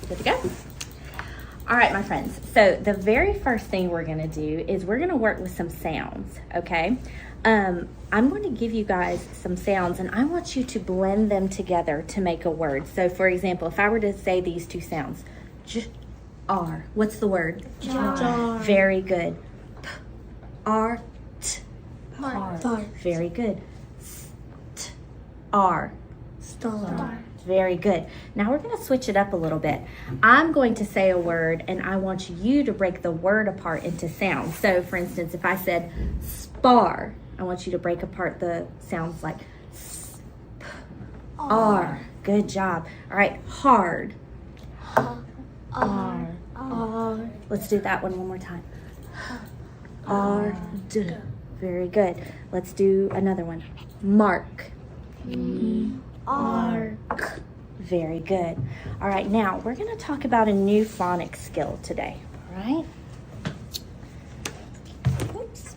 Good to go? All right, my friends. So the very first thing we're going to do is we're going to work with some sounds, okay? I'm going to give you guys some sounds, and I want you to blend them together to make a word. So, for example, if I were to say these two sounds, J-R, what's the word? Jar. Very good. P-R, T. Heart. Very good. S-T-R. Star. Very good. Now we're going to switch it up a little bit. I'm going to say a word, and I want you to break the word apart into sounds. So, for instance, if I said spar, I want you to break apart the sounds like S-P-R. Good job. All right, hard. R. Let's do that one more time. R-D. Very good. Let's do another one. Mark. Arc. Very good. All right, now we're going to talk about a new phonics skill today. All right? Oops.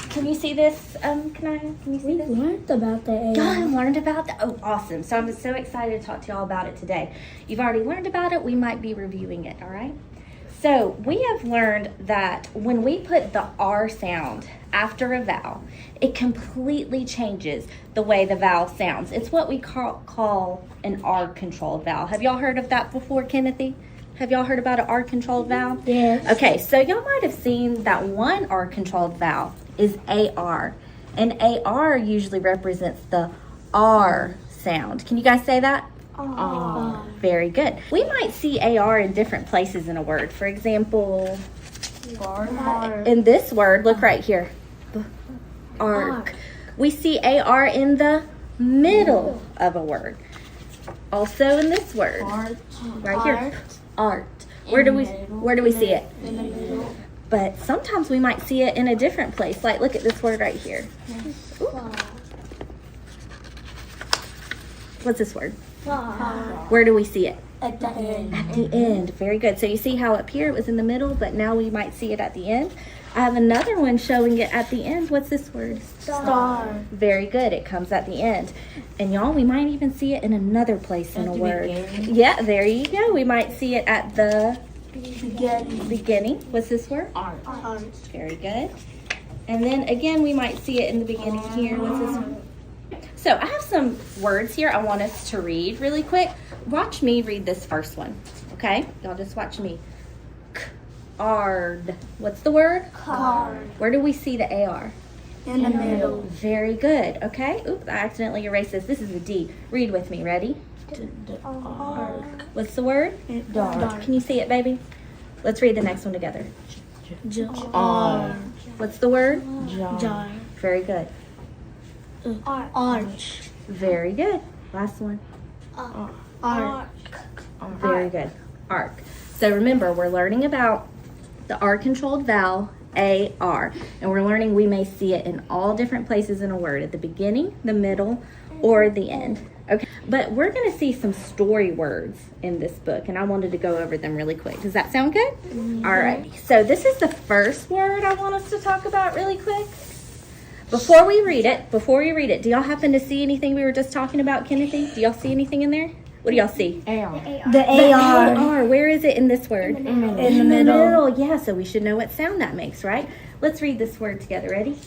Can you see this? Can you see this? Learned about the A. God, I learned about that. Oh, awesome. So I'm so excited to talk to y'all about it today. You've already learned about it. We might be reviewing it, all right? So we have learned that when we put the R sound after a vowel, it completely changes the way the vowel sounds. It's what we call an R-controlled vowel. Have y'all heard of that before, Kennethy? Have y'all heard about an R-controlled vowel? Yes. Okay, so y'all might have seen that one R-controlled vowel is AR. And AR usually represents the R sound. Can you guys say that? R. Very good. We might see AR in different places in a word. For example, in this word, look right here. Arc. We see AR in the middle of a word. Also in this word. Right here. Art. Where do we see it? In the middle. But sometimes we might see it in a different place. Like look at this word right here. Ooh. What's this word? Where do we see it? At the end. At the end. Very good. So you see how up here it was in the middle, but now we might see it at the end. I have another one showing it at the end. What's this word? Star. Very good. It comes at the end. And y'all, we might even see it in another place in a word. Beginning. Yeah, there you go. We might see it at the Beginning. What's this word? Art. Very good. And then again, we might see it in the beginning here. What's this one? So I have some words here I want us to read really quick. Watch me read this first one, okay? Y'all just watch me. Card. What's the word? Card. Where do we see the AR? In the middle. Very good, okay? Oops, I accidentally erased this. This is the D. Read with me, ready? Arc. What's the word? Dark. Can you see it, baby? Let's read the next one together. R. What's the word? Jar. Very good. Arch. Very good. Last one. Arc. Very good. Arc. So remember, we're learning about the R-controlled vowel, A-R. And we're learning we may see it in all different places in a word, at the beginning, the middle, or the end. Okay, but we're going to see some story words in this book, and I wanted to go over them really quick. Does that sound good? Mm-hmm. All right. So this is the first word I want us to talk about really quick. Before we read it, do y'all happen to see anything we were just talking about, Kennedy? Do y'all see anything in there? What do y'all see? The AR. AR. Where is it in this word? In the middle. Yeah, so we should know what sound that makes, right? Let's read this word together. Ready?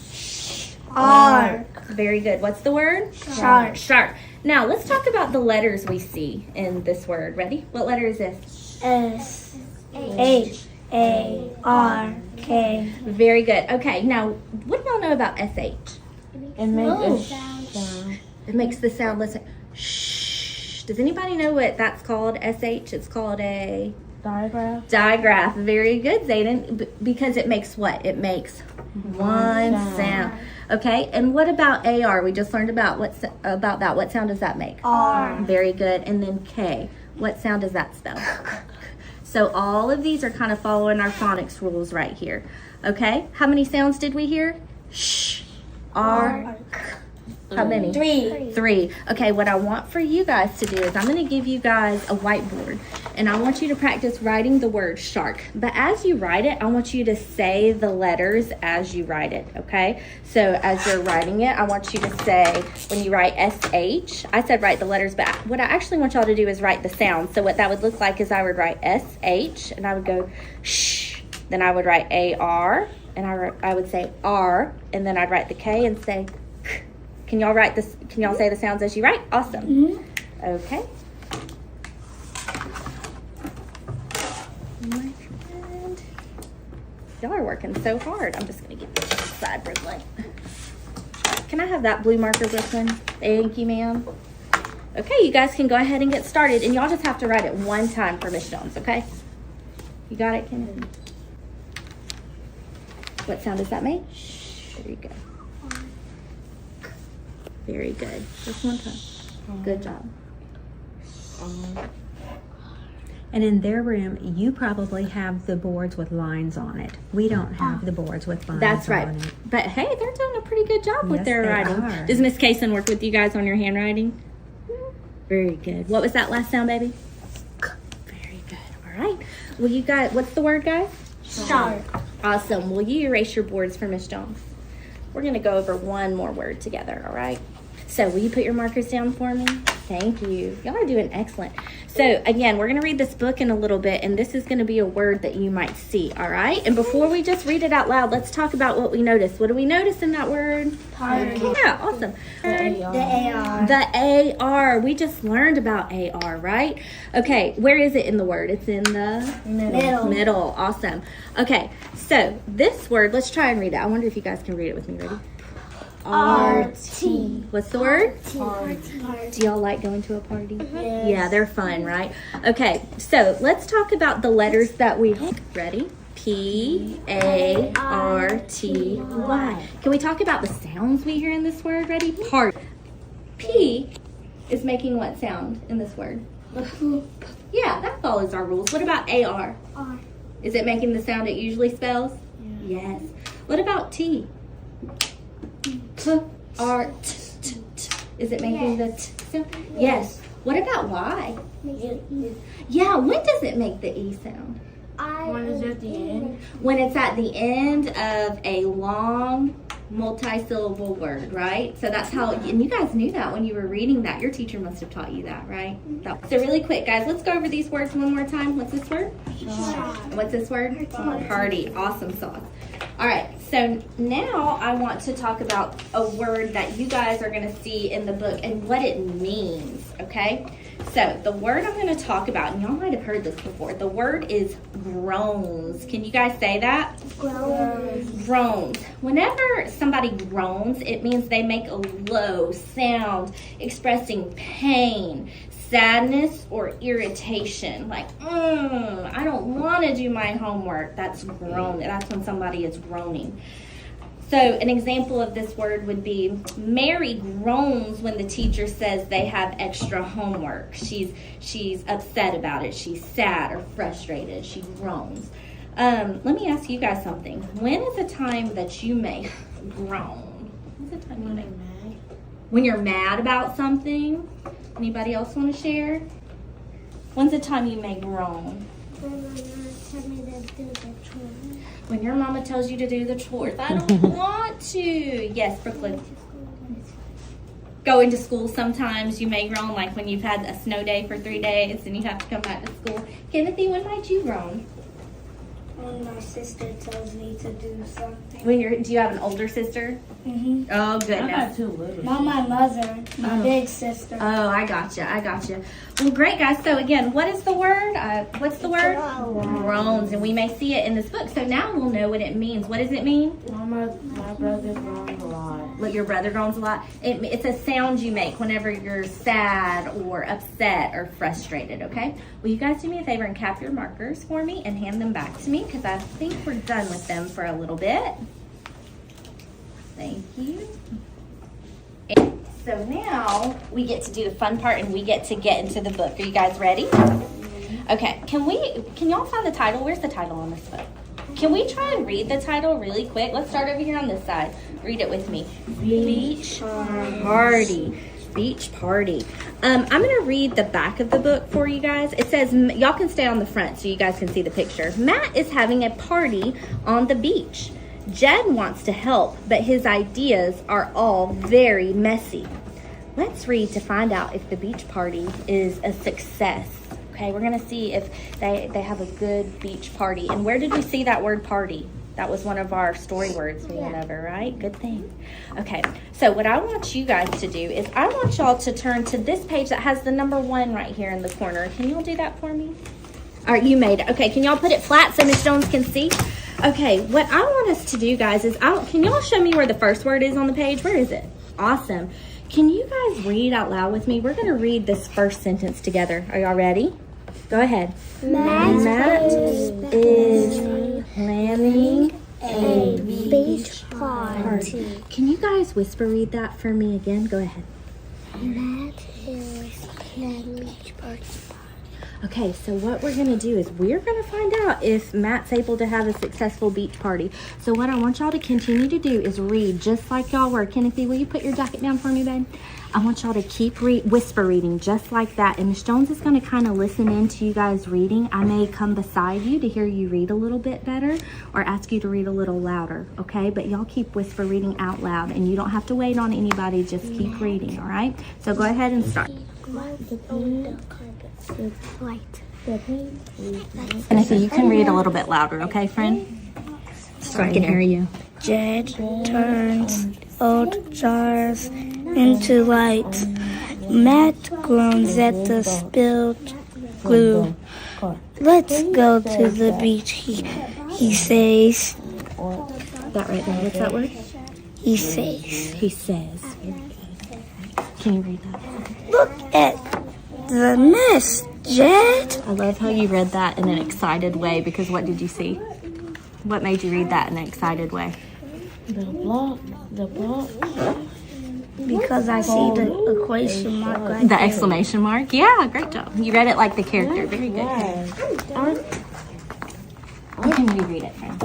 Arc. Very good. What's the word? Shark. Shark. Now, let's talk about the letters we see in this word. Ready? What letter is this? S. H. A. R. K. Very good. Okay, now, what do y'all know about SH? It makes sound. It makes the sound, listen, shh. Does anybody know what that's called, SH? It's called a... Digraph. Very good, Zayden. Because it makes what? It makes one sound. Okay, and what about AR? We just learned about that. What sound does that make? R. Very good. And then K. What sound does that spell? So all of these are kind of following our phonics rules right here. Okay, how many sounds did we hear? Shh, R, How many? 3. 3. Okay, what I want for you guys to do is I'm going to give you guys a whiteboard, and I want you to practice writing the word shark. But as you write it, I want you to say the letters as you write it, okay? So as you're writing it, I want you to say, when you write S-H, I said write the letters, but what I actually want y'all to do is write the sound. So what that would look like is I would write S-H, and I would go shh, then I would write A-R, and I would say R, and then I'd write the K and say K. Can y'all write this? Can y'all say the sounds as you write? Awesome. Mm-hmm. Okay. My friend. Y'all are working so hard. I'm just going to get this side, Brooklyn. Can I have that blue marker, Brooklyn? Thank you, ma'am. Okay, you guys can go ahead and get started. And y'all just have to write it one time for Miss Jones, okay? You got it, Kennedy? What sound does that make? There you go. Very good. Just one time. Good job. And in their room, you probably have the boards with lines on it. We don't have the boards with lines That's right. on it. But hey, they're doing a pretty good job with Yes, their they writing. are. Does Miss Kaysen work with you guys on your handwriting? Very good. What was that last sound, baby? Very good. All right. Well, you got, what's the word, guys? Shark. Awesome. Will you erase your boards for Miss Jones? We're going to go over one more word together, all right? So will you put your markers down for me? Thank you. Y'all are doing excellent. So again, we're going to read this book in a little bit, and this is going to be a word that you might see, all right? And before we just read it out loud, let's talk about what we noticed. What do we notice in that word? Party. Yeah, awesome. The AR. The AR. We just learned about AR, right? Okay, where is it in the word? It's in the middle. Awesome. Okay, so this word, let's try and read it. I wonder if you guys can read it with me. Ready? RT. What's the word? Party. Do y'all like going to a party? Yes. Yeah, they're fun, right? Okay, so let's talk about the letters that we... Ready? P-A-R-T-Y. Can we talk about the sounds we hear in this word? Ready? Party. P is making what sound in this word? Yeah, that follows our rules. What about A-R? R. Is it making the sound it usually spells? Yes. What about T? R. Is it making the T sound? Yes. What about Y? Yeah, when does it make the E sound? When is at the end? When it's at the end of a long multi-syllable word, right? So that's how, and you guys knew that when you were reading that. Your teacher must have taught you that, right? So really quick, guys, let's go over these words one more time. What's this word? What's this word? Party. Awesome sauce. All right, so now I want to talk about a word that you guys are going to see in the book and what it means, okay? So the word I'm going to talk about, and y'all might have heard this before, the word is groans. Can you guys say that? Groans. Whenever somebody groans, it means they make a low sound expressing pain, sadness, or irritation. Like, I don't want to do my homework. That's groan. That's when somebody is groaning. So an example of this word would be Mary groans when the teacher says they have extra homework. She's upset about it. She's sad or frustrated. She groans. Let me ask you guys something. When is a time that you may groan? When's the time you may? When you're mad about something? Anybody else want to share? When's the time you may groan? When your mama tells you to do the chores. I don't want to. Yes, Brooklyn. Going to school sometimes you may groan, like when you've had a snow day for 3 days and you have to come back to school. Timothy, when might you groan? When my sister tells me to do something. Do you have an older sister? Mm-hmm. Oh, goodness. Not my mother, my big sister. Oh, I gotcha. Well, great, guys. So, again, what is the word? What's the word? Groans. And we may see it in this book. So now we'll know what it means. What does it mean? My brother groans a lot. Look, your brother groans a lot. It's a sound you make whenever you're sad or upset or frustrated, okay? Will you guys do me a favor and cap your markers for me and hand them back to me? Because I think we're done with them for a little bit. Thank you. And so now we get to do the fun part and we get to get into the book. Are you guys ready? Okay, can y'all find the title? Where's the title on this book? Can we try and read the title really quick? Let's start over here on this side. Read it with me. Beach party. Beach party. I'm going to read the back of the book for you guys. It says, y'all can stay on the front so you guys can see the picture. Matt is having a party on the beach. Jed wants to help, but his ideas are all very messy. Let's read to find out if the beach party is a success. Okay, we're going to see if they have a good beach party. And where did we see that word party? That was one of our story words we went over, right? Good thing. Okay, so what I want you guys to do is I want y'all to turn to this page that has the number 1 right here in the corner. Can y'all do that for me? All right, you made it. Okay, can y'all put it flat so Miss Jones can see? Okay, what I want us to do, guys, is can y'all show me where the first word is on the page? Where is it? Awesome. Can you guys read out loud with me? We're going to read this first sentence together. Are y'all ready? Go ahead. Matt is planning a beach party. Can you guys whisper read that for me again? Go ahead. Matt is planning beach party. Okay, so what we're going to do is we're going to find out if Matt's able to have a successful beach party. So what I want y'all to continue to do is read just like y'all were. Kennethy, will you put your jacket down for me, babe? I want y'all to keep whisper reading just like that. And Miss Jones is going to kind of listen in to you guys reading. I may come beside you to hear you read a little bit better or ask you to read a little louder, okay? But y'all keep whisper reading out loud, and you don't have to wait on anybody. Just keep reading, all right? So go ahead and start. And so you can read a little bit louder, okay, friend? So I can hear you. Jed turns old jars into lights. Matt groans at the spilled glue. Let's go to the beach, he says. That right there, what's that word? He says. He says. Can you read that? Look at the mess, Jed. I love how you read that in an excited way, because what did you see? What made you read that in an excited way? The block. Because I see the equation mark right The exclamation mark? Yeah, great job. You read it like the character. Very good. You can reread it, friend.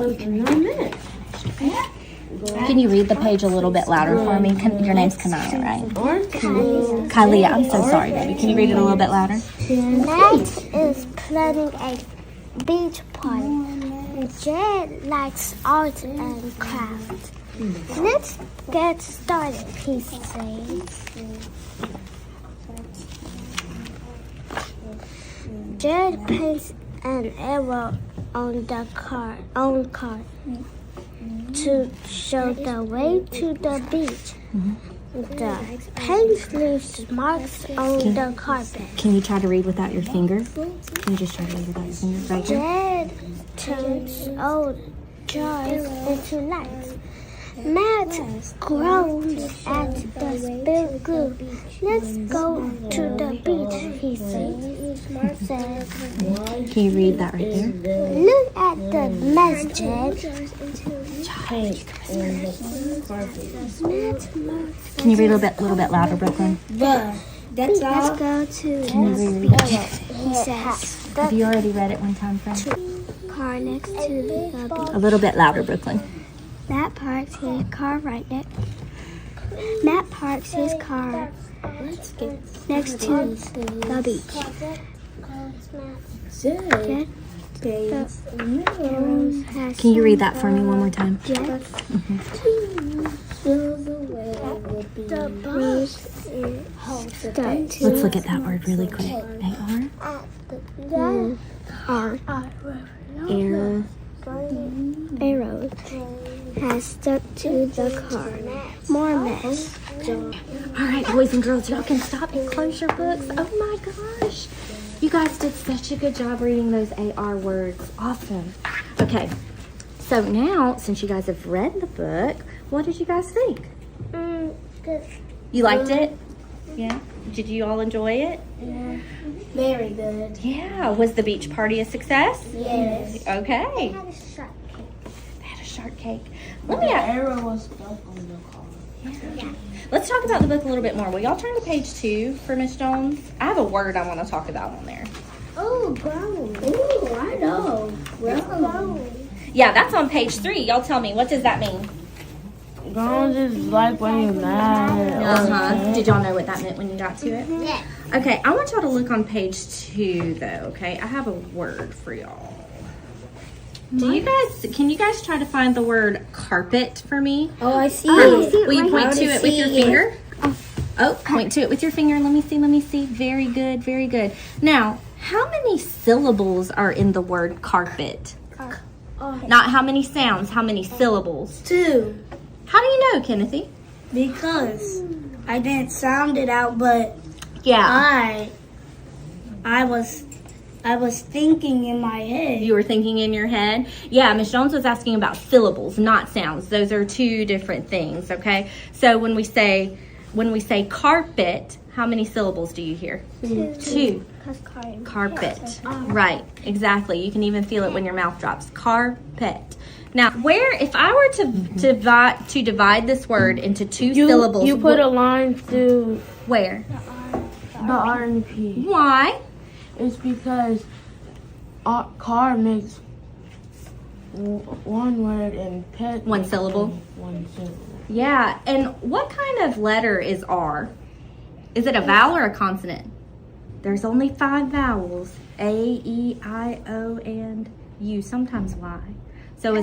Can you read the page a little bit louder for me? Your name's Kanaya, right? Kylie, I'm so sorry, baby. Can you read it a little bit louder? Matt is planning a beach party. Jed likes art and craft. Let's get started, he says. Jed paints an arrow on the card to show the way to the beach. The paint leaves marks on the carpet. Can you try to read without your finger? Can you just try to read without your finger? Right here. Jed turns old jars into lights. Matt groans at the spilled glue. Let's go to the beach, he says. Can you read that right there? Look at the mess, Jed. Can you read a little bit louder, Brooklyn? Let's go to Can you reread it? he says. Have you already read it one time, friend? Car next to the beach. A little bit louder, Brooklyn. Matt parks his car right next. Matt parks his car next to the beach. Jed Can you read that for me one more time? Jed the bus is Let's look at that word really quick. arrows has stuck to the car. More mess. All right, boys and girls, y'all can stop and close your books. Oh my gosh. You guys did such a good job reading those AR words. Awesome. Okay, so now, since you guys have read the book, what did you guys think? Good. You liked it? Yeah? Did you all enjoy it? Yeah. Very good. Yeah. Was the beach party a success? Yes. Okay. Had a shark cake. They had a shark cake. The arrow was stuck on the car. Yeah. Let's talk about the book a little bit more. Will y'all turn to page 2 for Miss Jones? I have a word I want to talk about on there. Oh, grown. Ooh, I know. Grown. Yeah, that's on page 3. Y'all tell me, what does that mean? Groans is like when you're mad. Uh-huh. Did y'all know what that meant when you got to it? Yeah. Okay, I want y'all to look on page 2 though, okay? I have a word for y'all. Can you guys try to find the word carpet for me? Oh, I see Will you point to it with your finger? Oh, point to it with your finger. Let me see. Very good, very good. Now, how many syllables are in the word carpet? Not how many sounds, how many syllables? 2. How do you know, Kennethy? Because I didn't sound it out, but Yeah. I was thinking in my head. You were thinking in your head? Yeah, Miss Jones was asking about syllables, not sounds. Those are 2 different things, okay? So when we say carpet, how many syllables do you hear? 2. Carpet. Right, exactly. You can even feel it when your mouth drops. Carpet. Now, if I were to divide this word into 2 syllables, You put a line through where? the R and P. Why? It's because car makes one word and pet One makes syllable? One syllable. Yeah, and what kind of letter is R? Is it a vowel or a consonant? There's only 5 vowels. A, E, I, O, and U, sometimes Y. So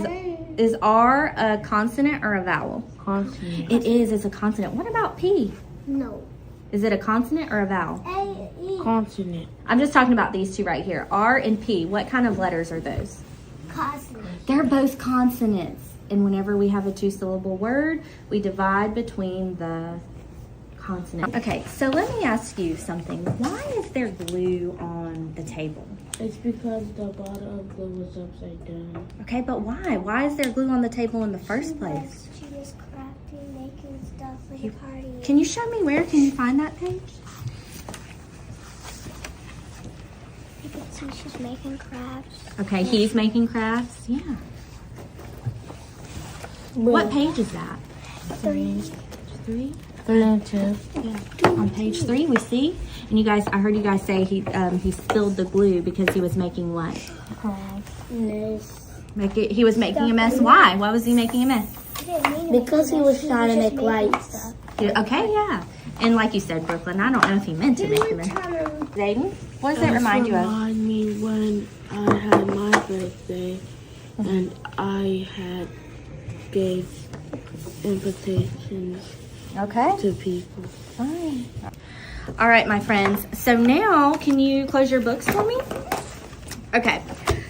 is R a consonant or a vowel? Consonant. It is, it's a consonant. What about P? No. Is it a consonant or a vowel? A-E. Consonant. I'm just talking about these 2 right here. R and P. What kind of letters are those? Consonant. They're both consonants. And whenever we have a 2-syllable word, we divide between the consonants. Okay, so let me ask you something. Why is there glue on the table? It's because the bottom of glue was upside down. Okay, but why? Why is there glue on the table in the first place? She was crafting, making stuff for the party. Can you show me where? Can you find that page? You can see she's making crafts. Okay, he's making crafts. Yeah. What page is that? 3. 3? 3 and 2. Yeah. On page 3, we see. And you guys, I heard you guys say he spilled the glue because he was making what? He was making a mess. Why? Why was he making a mess? Because he was trying to make lights. Okay, yeah. And like you said, Brooklyn, I don't know if he meant to make a mess. Zayden, what does that remind you of? Remind me when I had my birthday and I had gave invitations Okay. to people. Fine. All right, my friends. So now, can you close your books for me? Okay.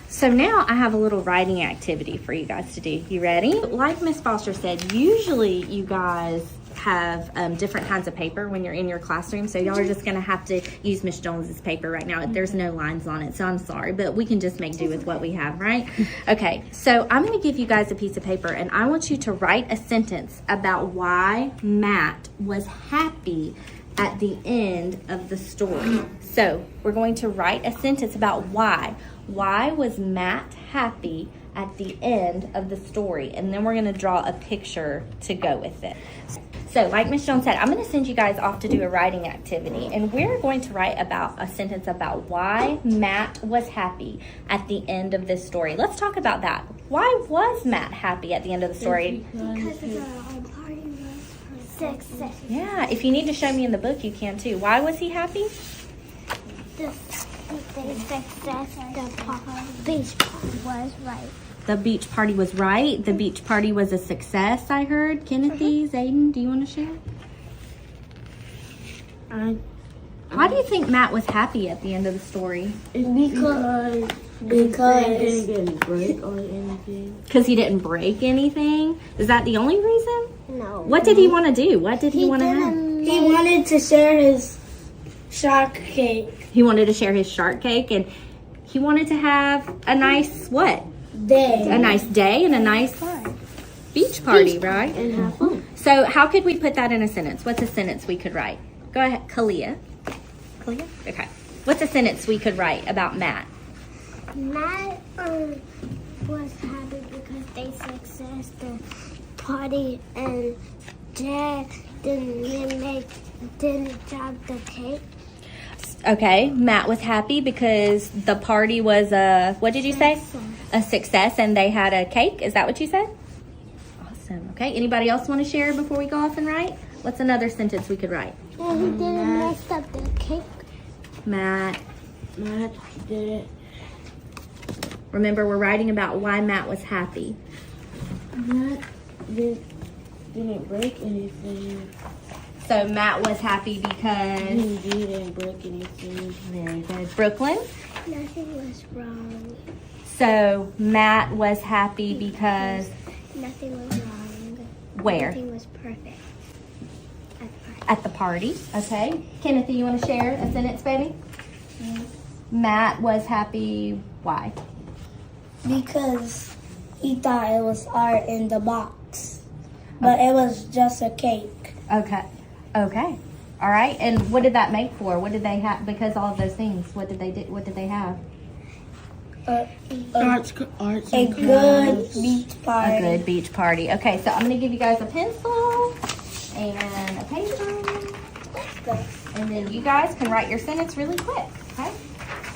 So now I have a little writing activity for you guys to do. You ready? Like Miss Foster said, usually you guys have different kinds of paper when you're in your classroom. So y'all are just going to have to use Miss Jones's paper right now. There's no lines on it, so I'm sorry. But we can just make do with what we have, right? Okay, so I'm going to give you guys a piece of paper, and I want you to write a sentence about why Matt was happy at the end of the story. So we're going to write a sentence about why. Why was Matt happy at the end of the story? And then we're going to draw a picture to go with it. So like Miss Jones said, I'm going to send you guys off to do a writing activity. And we're going to write about a sentence about why Matt was happy at the end of this story. Let's talk about that. Why was Matt happy at the end of the story? Because the party was success. Yeah, if you need to show me in the book, you can too. Why was he happy? The success, the beach party was right. The beach party was right. The beach party was a success, I heard. Kennethy, Zayden, do you want to share? Why do you think Matt was happy at the end of the story? Because They didn't break or anything. Because he didn't break anything? Is that the only reason? no. What did he want to do? What did he want to have? He wanted to share his shark cake He wanted to share his shark cake, and he wanted to have a nice what? day. A nice day and a nice beach party, right? And have fun. So how could we put that in a sentence? What's a sentence we could write? Go ahead, Kalia. Kalia? Okay. What's a sentence we could write about Matt? Matt was happy because they success the party and Dad didn't drop the cake. Okay, Matt was happy because the party was a, what did you say? A success, and they had a cake. Is that what you said? Awesome. Okay, anybody else want to share before we go off and write? What's another sentence we could write? And he didn't mess up the cake. Matt. Matt did. Remember, we're writing about why Matt was happy. Matt didn't break anything. So Matt was happy because... He didn't break anything. Very good. Brooklyn? Nothing was wrong. So Matt was happy because... Nothing was wrong. Where? Everything was perfect. At the party. Okay. Kenneth, you want to share a sentence, baby? Matt was happy. Why? Because he thought it was art in the box, but it was just a cake. Okay. Okay. All right. And what did that make for? What did they have? Because all of those things. What did they do? What did they have? Arts A and good crafts. beach party. A good beach party. Okay. So I'm going to give you guys a pencil and a paper, and then you guys can write your sentence really quick.